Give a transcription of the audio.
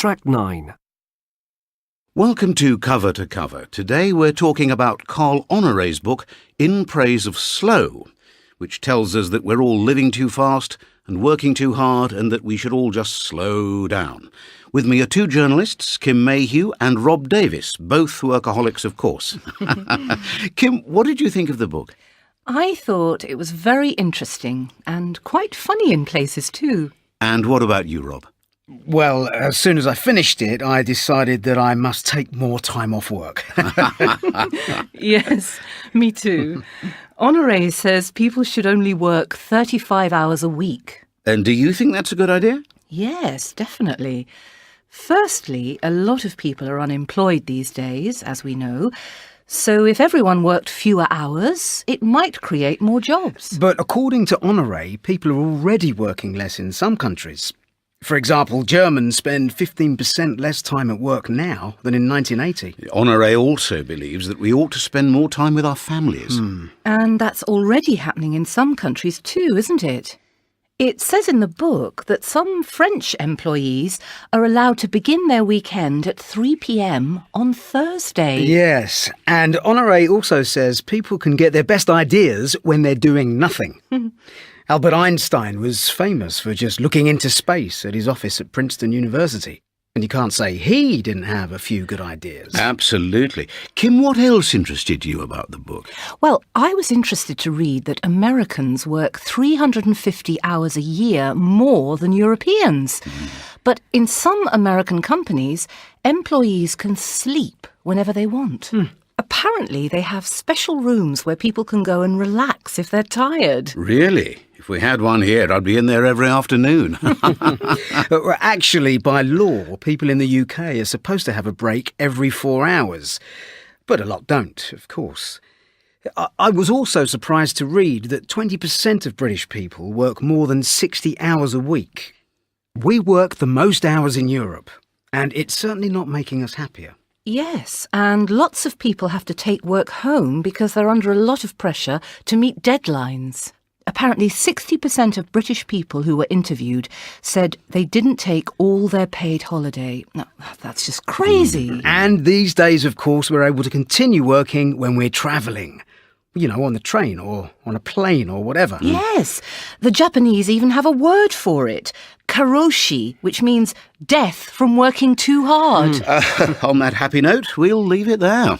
Track 9. Welcome to Cover to Cover. Today we're talking about Carl Honoret's book, In Praise of Slow, which tells us that we're all living too fast and working too hard and that we should all just slow down. With me are two journalists, Kim Mayhew and Rob Davis, both workaholics, of course. Kim, what did you think of the book? I thought it was very interesting and quite funny in places too. And what about you, Rob? Well, as soon as I finished it, I decided that I must take more time off work. Yes, me too. Honoré says people should only work 35 hours a week. And do you think that's a good idea? Yes, definitely. Firstly, a lot of people are unemployed these days, as we know. So if everyone worked fewer hours, it might create more jobs. But according to Honoré, people are already working less in some countries. For example, Germans spend 15% less time at work now than in 1980. Honoré also believes that we ought to spend more time with our families. And that's already happening in some countries too, isn't it? It says in the book that some French employees are allowed to begin their weekend at 3 p.m. on Thursday. Yes, and Honoré also says people can get their best ideas when they're doing nothing. Albert Einstein was famous for just looking into space at his office at Princeton University. And you can't say he didn't have a few good ideas. Absolutely. Kim, what else interested you about the book? Well, I was interested to read that Americans work 350 hours a year more than Europeans. But in some American companies, employees can sleep whenever they want. Apparently, they have special rooms where people can go and relax if they're tired. Really? If we had one here, I'd be in there every afternoon. Actually, by law, people in the UK are supposed to have a break every 4 hours. But a lot don't, of course. I was also surprised to read that 20% of British people work more than 60 hours a week. We work the most hours in Europe, and it's certainly not making us happier. Yes, and lots of people have to take work home because they're under a lot of pressure to meet deadlines. Apparently 60% of British people who were interviewed said they didn't take all their paid holiday. No, that's just crazy. And these days, of course, we're able to continue working when we're travelling. You know, on the train or on a plane or whatever. Yes, the Japanese even have a word for it. Karoshi, which means death from working too hard. On that happy note, we'll leave it there.